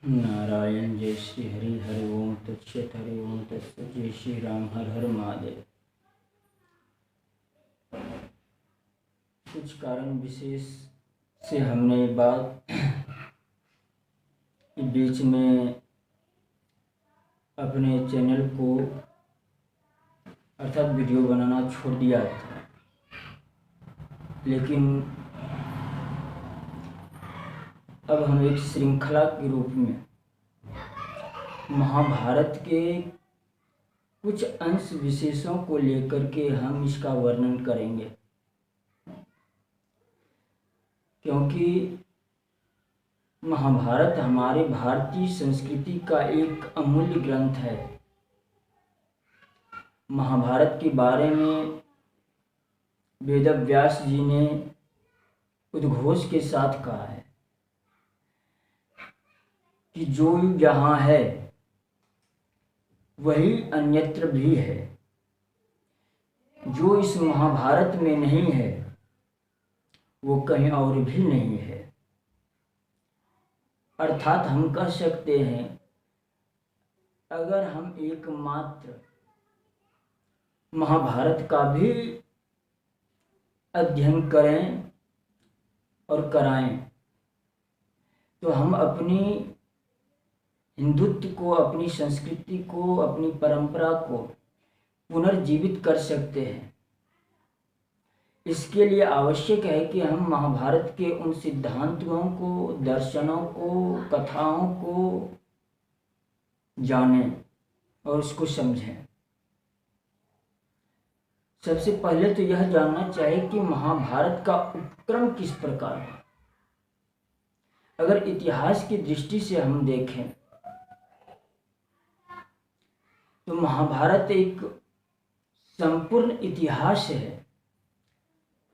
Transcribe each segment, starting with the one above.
नारायण जय श्री हरि हरि ओम तत्सत हरि ओम तत्सत जय श्री राम हर हर महादेव। कुछ कारण विशेष से हमने बात बीच में अपने चैनल को अर्थात वीडियो बनाना छोड़ दिया था, लेकिन अब हम एक श्रृंखला के रूप में महाभारत के कुछ अंश विशेषों को लेकर के हम इसका वर्णन करेंगे, क्योंकि महाभारत हमारे भारतीय संस्कृति का एक अमूल्य ग्रंथ है। महाभारत के बारे में वेदव्यास जी ने उद्घोष के साथ कहा है कि जो यहाँ है वही अन्यत्र भी है, जो इस महाभारत में नहीं है वो कहीं और भी नहीं है। अर्थात हम कह सकते हैं, अगर हम एकमात्र महाभारत का भी अध्ययन करें और कराएं तो हम अपनी हिंदुत्व को, अपनी संस्कृति को, अपनी परंपरा को पुनर्जीवित कर सकते हैं। इसके लिए आवश्यक है कि हम महाभारत के उन सिद्धांतों को, दर्शनों को, कथाओं को जानें और उसको समझें। सबसे पहले तो यह जानना चाहिए कि महाभारत का उपक्रम किस प्रकार है। अगर इतिहास की दृष्टि से हम देखें तो महाभारत एक संपूर्ण इतिहास है।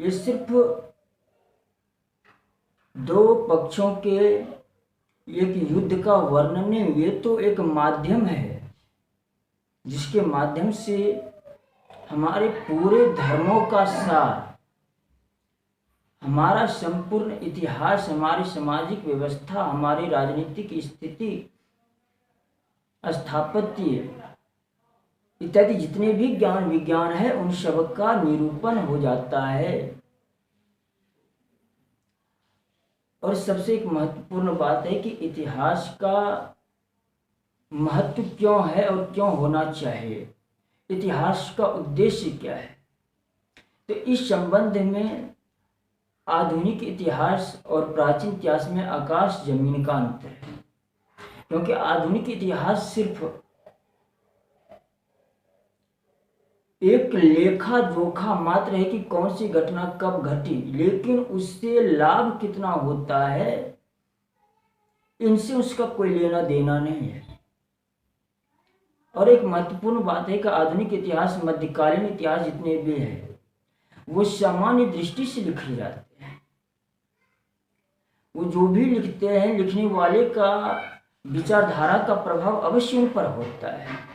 ये सिर्फ दो पक्षों के एक युद्ध का वर्णन नहीं, ये तो एक माध्यम है जिसके माध्यम से हमारे पूरे धर्मों का सार, हमारा संपूर्ण इतिहास, हमारी सामाजिक व्यवस्था, हमारी राजनीतिक स्थिति, स्थापत्य इत्यादि जितने भी ज्ञान विज्ञान है उन सब का निरूपण हो जाता है। और सबसे एक महत्वपूर्ण बात है कि इतिहास का महत्व क्यों है और क्यों होना चाहिए, इतिहास का उद्देश्य क्या है। तो इस संबंध में आधुनिक इतिहास और प्राचीन इतिहास में आकाश जमीन का अंतर है। क्योंकि आधुनिक इतिहास सिर्फ एक लेखा जोखा मात्र है कि कौन सी घटना कब घटी, लेकिन उससे लाभ कितना होता है इनसे उसका कोई लेना देना नहीं है। और एक महत्वपूर्ण बात है कि आधुनिक इतिहास, मध्यकालीन इतिहास जितने भी हैं वो सामान्य दृष्टि से लिखे जाते हैं। वो जो भी लिखते हैं, लिखने वाले का विचारधारा का प्रभाव अवश्य उन पर होता है।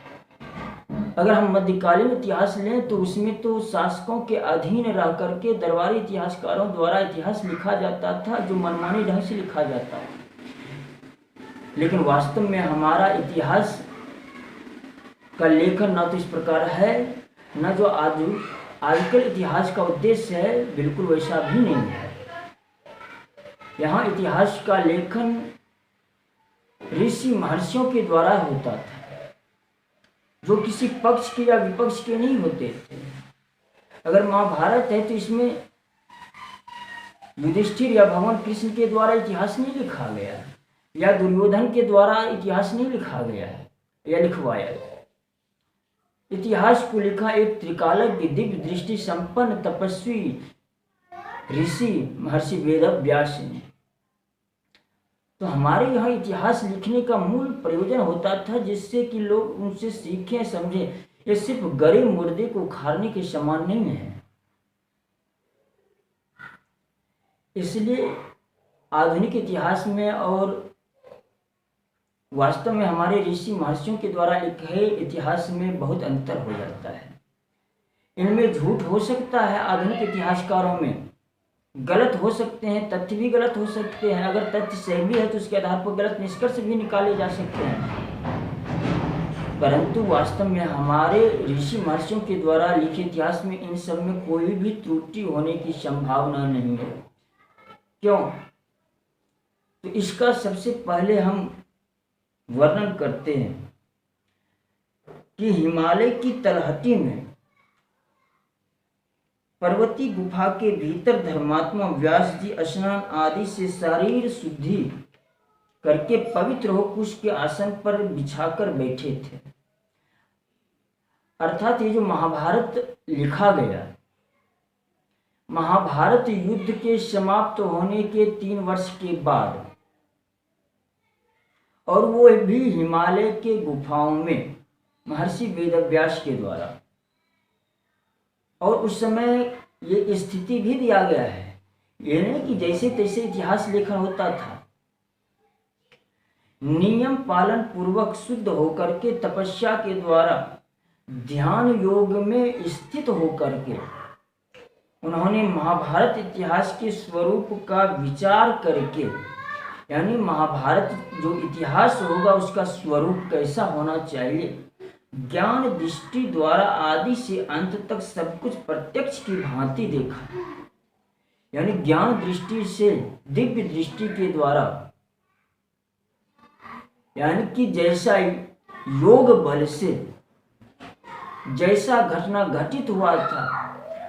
अगर हम मध्यकालीन इतिहास लें तो उसमें तो शासकों के अधीन रह करके दरबारी इतिहासकारों द्वारा इतिहास लिखा जाता था, जो मनमानी ढंग से लिखा जाता है। लेकिन वास्तव में हमारा इतिहास का लेखन न तो इस प्रकार है, न जो आजकल इतिहास का उद्देश्य है बिल्कुल वैसा भी नहीं है। यहाँ इतिहास का लेखन ऋषि महर्षियों के द्वारा होता था, जो किसी पक्ष के या विपक्ष के नहीं होते थे। अगर महाभारत है तो इसमें युधिष्ठिर या भगवान कृष्ण के द्वारा इतिहास नहीं लिखा गया है, या दुर्योधन के द्वारा इतिहास नहीं लिखा गया है या लिखवाया है। इतिहास को लिखा एक त्रिकालज्ञ, दिव्य दृष्टि संपन्न तपस्वी ऋषि महर्षि वेदव्यास ने। तो हमारे यहाँ इतिहास लिखने का मूल प्रयोजन होता था जिससे कि लोग उनसे सीखें, समझें। ये सिर्फ गरे मुर्दे को उखाड़ने के समान नहीं है। इसलिए आधुनिक इतिहास में और वास्तव में हमारे ऋषि महर्षियों के द्वारा लिखे इतिहास में बहुत अंतर हो जाता है। इनमें झूठ हो सकता है आधुनिक इतिहासकारों में, गलत हो सकते हैं, तथ्य भी गलत हो सकते हैं। अगर तथ्य सही भी है तो उसके आधार पर गलत निष्कर्ष भी निकाले जा सकते हैं। परंतु वास्तव में हमारे ऋषि महर्षियों के द्वारा लिखित इतिहास में इन सब में कोई भी त्रुटि होने की संभावना नहीं है। क्यों? तो इसका सबसे पहले हम वर्णन करते हैं कि हिमालय की तलहटी में पर्वती गुफा के भीतर धर्मात्मा व्यास जी स्नान आदि से शरीर शुद्धि करके पवित्र हो कुश के आसन पर बिछाकर बैठे थे। अर्थात ये जो महाभारत लिखा गया, महाभारत युद्ध के समाप्त होने के 3 वर्ष के बाद, और वो भी हिमालय के गुफाओं में महर्षि वेदव्यास के द्वारा। और उस समय ये स्थिति भी दिया गया है, ये नहीं कि जैसे तैसे इतिहास लेखन होता था। नियम पालन पूर्वक शुद्ध होकर के तपस्या के द्वारा ध्यान योग में स्थित होकर के उन्होंने महाभारत इतिहास के स्वरूप का विचार करके, यानी महाभारत जो इतिहास होगा उसका स्वरूप कैसा होना चाहिए, ज्ञान दृष्टि द्वारा आदि से अंत तक सब कुछ प्रत्यक्ष की भांति देखा। यानी ज्ञान दृष्टि से, दिव्य दृष्टि के द्वारा, यानी कि जैसा योग बल से जैसा घटना घटित हुआ था,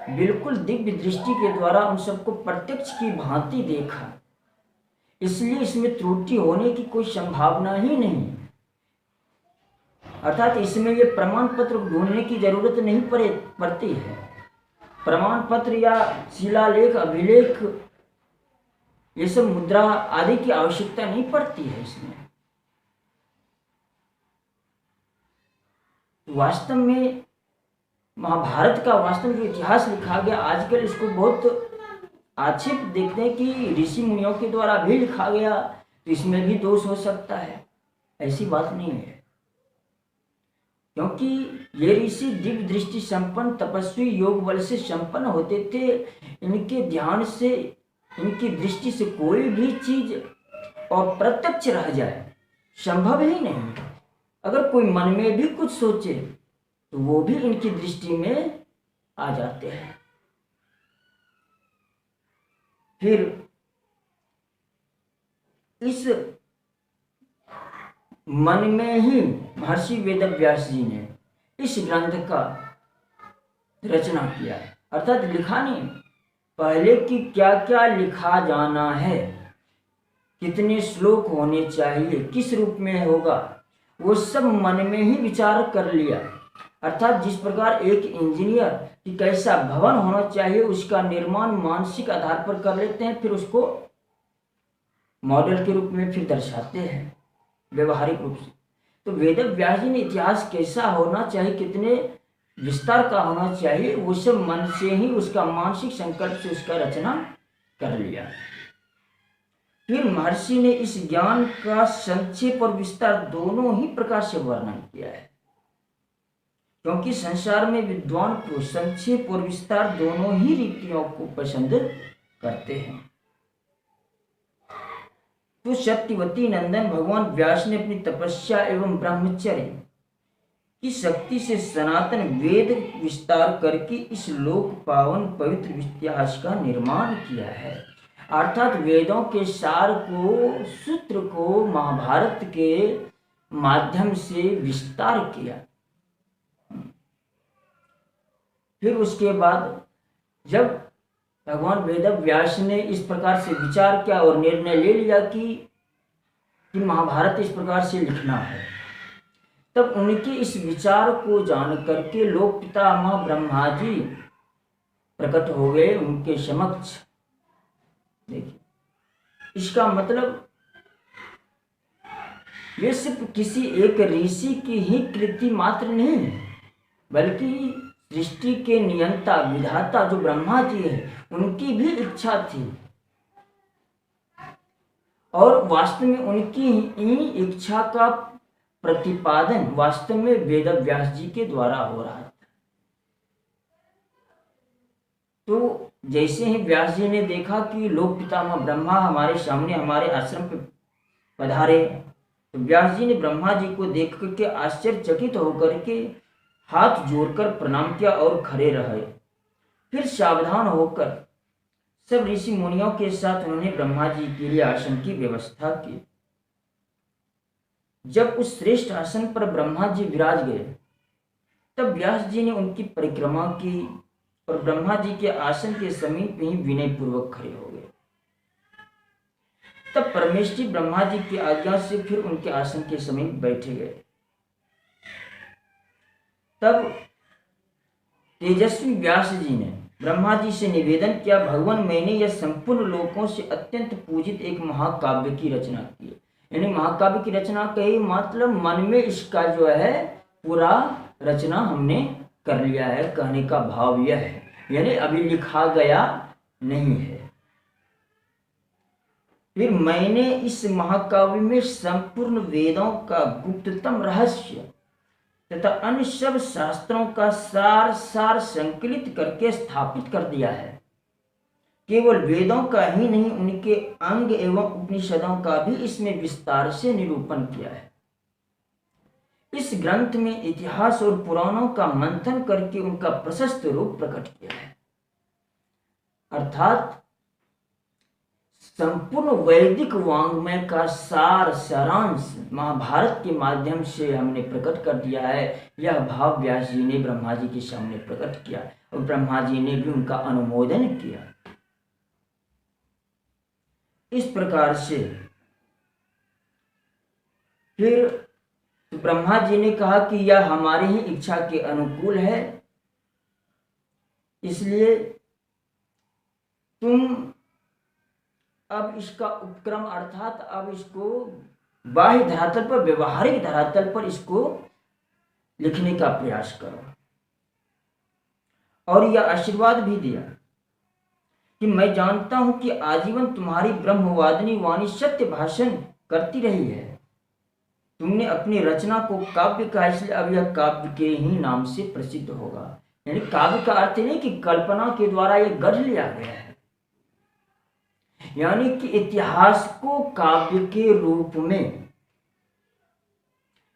बिल्कुल दिव्य दृष्टि के द्वारा उन सबको प्रत्यक्ष की भांति देखा। इसलिए इसमें त्रुटि होने की कोई संभावना ही नहीं। अर्थात इसमें ये प्रमाण पत्र ढूंढने की जरूरत नहीं पड़ती है। प्रमाण पत्र या शिलालेख, अभिलेख, ये सब मुद्रा आदि की आवश्यकता नहीं पड़ती है इसमें। वास्तव में महाभारत का वास्तव में जो इतिहास लिखा गया, आजकल इसको बहुत आक्षेप देखते हैं कि ऋषि मुनियों के द्वारा भी लिखा गया तो इसमें भी दोष हो सकता है। ऐसी बात नहीं है, क्योंकि ये ऋषि दिव्य दृष्टि संपन्न तपस्वी योग बल से संपन्न होते थे। इनके ध्यान से, इनकी दृष्टि से कोई भी चीज अप्रत्यक्ष रह जाए संभव ही नहीं। अगर कोई मन में भी कुछ सोचे तो वो भी इनकी दृष्टि में आ जाते हैं। फिर इस मन में ही महर्षि वेदव्यास जी ने इस ग्रंथ का रचना किया, अर्थात लिखा नहीं, पहले कि क्या क्या लिखा जाना है, कितने श्लोक होने चाहिए, किस रूप में होगा, वो सब मन में ही विचार कर लिया। अर्थात जिस प्रकार एक इंजीनियर कि कैसा भवन होना चाहिए उसका निर्माण मानसिक आधार पर कर लेते हैं, फिर उसको मॉडल के रूप में फिर दर्शाते हैं व्यवहारिक रूप से। तो वेदव्यास जी ने इतिहास कैसा होना चाहिए, कितने विस्तार का होना चाहिए, वो सब मन से ही, उसका मानसिक संकल्प से उसका रचना कर लिया। फिर महर्षि ने इस ज्ञान का संक्षेप और विस्तार दोनों ही प्रकार से वर्णन किया है, क्योंकि संसार में विद्वान पुरुष संक्षेप और विस्तार दोनों ही रीतियों को पसंद करते हैं। तो सत्यवती नंदन भगवान व्यास ने अपनी तपस्या एवं ब्रह्मचर्य की शक्ति से सनातन वेद विस्तार करके इस लोक पावन पवित्र इतिहास का निर्माण किया है। अर्थात वेदों के सार को, सूत्र को महाभारत के माध्यम से विस्तार किया। फिर उसके बाद जब भगवान वेदव्यास ने इस प्रकार से विचार किया और निर्णय ले लिया कि महाभारत इस प्रकार से लिखना है, तब उनके इस विचार को जान करके लोक पितामह ब्रह्मा जी प्रकट हो गए उनके समक्ष। देखिए, इसका मतलब ये सिर्फ किसी एक ऋषि की ही कृति मात्र नहीं है, बल्कि सृष्टि के नियंता विधाता जो ब्रह्मा जी है उनकी भी इच्छा थी, और वास्तव में उनकी ही इच्छा का प्रतिपादन वास्तव में वेदव्यास जी के द्वारा हो रहा था। तो जैसे ही व्यास जी ने देखा कि लोक पितामह ब्रह्मा हमारे सामने हमारे आश्रम पे पधारे, तो व्यास जी ने ब्रह्मा जी को देख करके आश्चर्यचकित होकर के हाथ जोड़कर प्रणाम किया और खड़े रहे। फिर सावधान होकर सब ऋषि मुनियों के साथ उन्होंने ब्रह्मा जी के लिए आसन की व्यवस्था की। जब उस श्रेष्ठ आसन पर ब्रह्मा जी विराज गए, तब व्यास जी ने उनकी परिक्रमा की और ब्रह्मा जी के आसन के समीप ही विनय पूर्वक खड़े हो गए। तब परमेष्ठी ब्रह्मा जी की आज्ञा से फिर उनके आसन के समीप बैठे गए। तब तेजस्वी व्यास जी ने ब्रह्मा जी से निवेदन किया, भगवान मैंने यह संपूर्ण लोकों से अत्यंत पूजित एक महाकाव्य की रचना की। यानी महाकाव्य की रचना कही मतलब मन में इसका जो है पूरा रचना हमने कर लिया है, कहने का भाव यह है, यानी अभी लिखा गया नहीं है। फिर मैंने इस महाकाव्य में संपूर्ण वेदों का गुप्ततम रहस्य तथा अन्य सब शास्त्रों का सार संकलित करके स्थापित कर दिया है। केवल वेदों का ही नहीं, उनके अंग एवं उपनिषदों का भी इसमें विस्तार से निरूपण किया है। इस ग्रंथ में इतिहास और पुराणों का मंथन करके उनका प्रशस्त रूप प्रकट किया है। अर्थात संपूर्ण वैदिक वाङ्मय का सारांश महाभारत के माध्यम से हमने प्रकट कर दिया है। यह भाव व्यास जी ने ब्रह्मा जी के सामने प्रकट किया और ब्रह्मा जी ने भी उनका अनुमोदन किया। इस प्रकार से फिर ब्रह्मा जी ने कहा कि यह हमारी ही इच्छा के अनुकूल है, इसलिए तुम अब इसका उपक्रम अर्थात अब इसको बाह्य धरातल पर, व्यवहारिक धरातल पर इसको लिखने का प्रयास करो। और यह आशीर्वाद भी दिया कि मैं जानता हूं कि आजीवन तुम्हारी ब्रह्मवादिनी वाणी सत्य भाषण करती रही है। तुमने अपनी रचना को काव्य कहा, इसलिए अब यह काव्य के ही नाम से प्रसिद्ध होगा। यानी काव्य का अर्थ नहीं कि कल्पना के द्वारा यह गढ़ लिया गया है, यानी कि इतिहास को काव्य के रूप में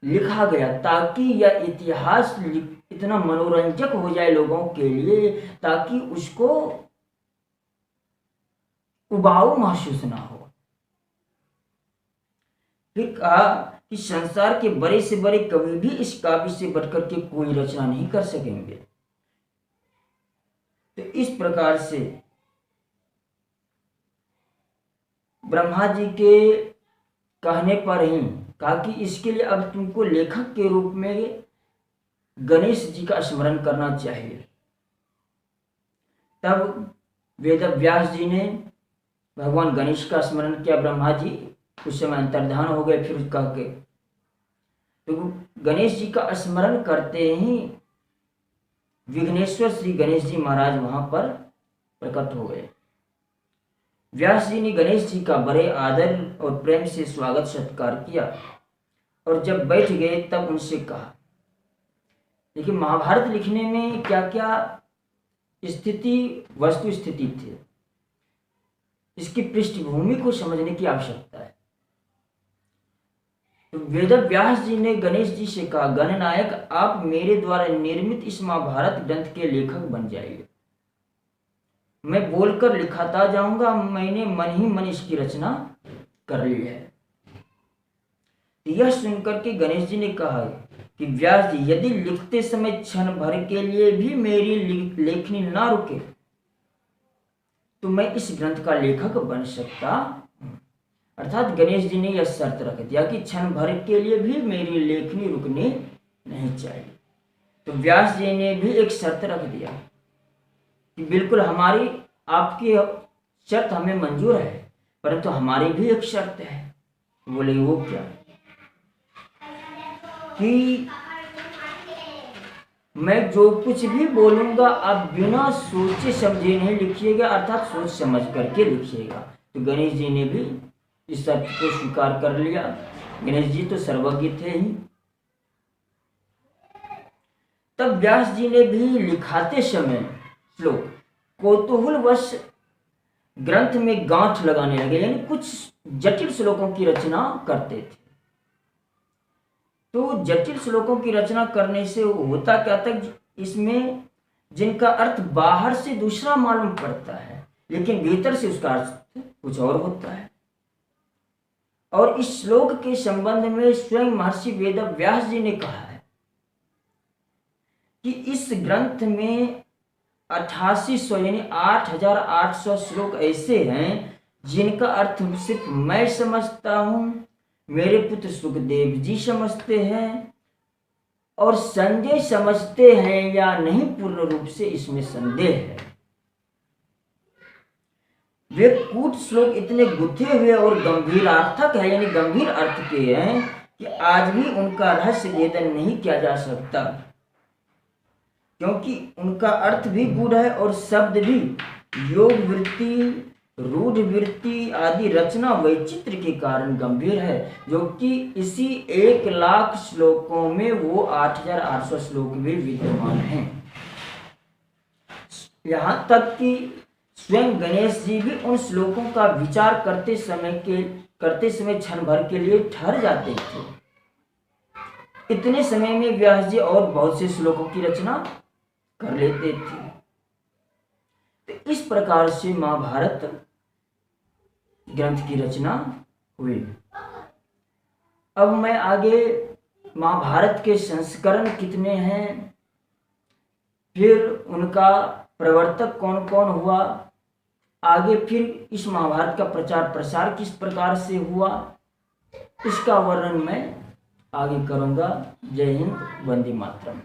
लिखा गया ताकि यह इतिहास इतना मनोरंजक हो जाए लोगों के लिए, ताकि उसको उबाऊ महसूस ना हो। फिर कहा कि संसार के बड़े से बड़े कवि भी इस काव्य से बढ़कर के कोई रचना नहीं कर सकेंगे। तो इस प्रकार से ब्रह्मा जी के कहने पर ही कहा कि इसके लिए अब तुमको लेखक के रूप में गणेश जी का स्मरण करना चाहिए। तब वेद व्यास जी ने भगवान गणेश का स्मरण किया। ब्रह्मा जी उस समय अंतर्धान हो गए। फिर कह के तो गणेश जी का स्मरण करते ही विघ्नेश्वर श्री गणेश जी महाराज वहां पर प्रकट हो गए। व्यास जी ने गणेश जी का बड़े आदर और प्रेम से स्वागत सत्कार किया और जब बैठ गए तब उनसे कहा, देखिए महाभारत लिखने में क्या क्या स्थिति वस्तु स्थिति थी, इसकी पृष्ठभूमि को समझने की आवश्यकता है। तो वेद व्यास जी ने गणेश जी से कहा, गणनायक आप मेरे द्वारा निर्मित इस महाभारत ग्रंथ के लेखक बन जाइए। मैं बोलकर लिखाता जाऊंगा, मैंने मन ही मन इसकी रचना कर ली है। यह सुनकर के गणेश जी ने कहा कि व्यास जी यदि लिखते समय क्षण भर के लिए भी मेरी लेखनी ना रुके तो मैं इस ग्रंथ का लेखक बन सकता हूं। अर्थात गणेश जी ने यह शर्त रख दिया कि क्षण भर के लिए भी मेरी लेखनी रुकनी नहीं चाहिए। तो व्यास जी ने भी एक शर्त रख दिया कि बिल्कुल हमारी आपकी शर्त हमें मंजूर है, परंतु हमारी भी एक शर्त है। बोले वो क्या? कि मैं जो कुछ भी बोलूंगा आप बिना सोचे समझे नहीं लिखिएगा, अर्थात सोच समझ करके लिखिएगा। तो गणेश जी ने भी इस शर्त को स्वीकार कर लिया। गणेश जी तो सर्वज्ञ थे ही। तब व्यास जी ने भी लिखाते समय श्लोक कौतूहलवश ग्रंथ में गांठ लगाने लगे, यानी कुछ जटिल श्लोकों की रचना करते थे। तो जटिल श्लोकों की रचना करने से होता क्या था, इसमें जिनका अर्थ बाहर से दूसरा मालूम पड़ता है लेकिन भीतर से उसका अर्थ कुछ और होता है। और इस श्लोक के संबंध में स्वयं महर्षि वेदव्यास जी ने कहा है कि इस ग्रंथ में 8800 यानी 8800 श्लोक ऐसे हैं जिनका अर्थ सिर्फ मैं समझता हूं, मेरे पुत्र सुखदेव जी समझते हैं और संजय समझते हैं या नहीं, पूर्ण रूप से इसमें संदेह है। वे कूट श्लोक इतने गुथे हुए और गंभीरार्थक है, यानी गंभीर अर्थ के हैं कि आज भी उनका रहस्य भेदन नहीं किया जा सकता, क्योंकि उनका अर्थ भी गूढ़ है और शब्द भी योग वृत्ति, रूढ़ वृत्ति आदि रचना वैचित्र के कारण गंभीर है, जो कि इसी 1,00,000 श्लोकों में वो 8,800 श्लोक भी विद्यमान हैं। यहाँ तक कि स्वयं गणेश जी भी उन श्लोकों का विचार करते समय क्षण भर के लिए ठहर जाते थे। इतने समय में व्यास जी और बहुत से श्लोकों की रचना कर लेते थे। तो इस प्रकार से महाभारत ग्रंथ की रचना हुई। अब मैं आगे महाभारत के संस्करण कितने हैं, फिर उनका प्रवर्तक कौन कौन हुआ, आगे फिर इस महाभारत का प्रचार प्रसार किस प्रकार से हुआ, इसका वर्णन मैं आगे करूंगा। जय हिंद, वंदे मातरम।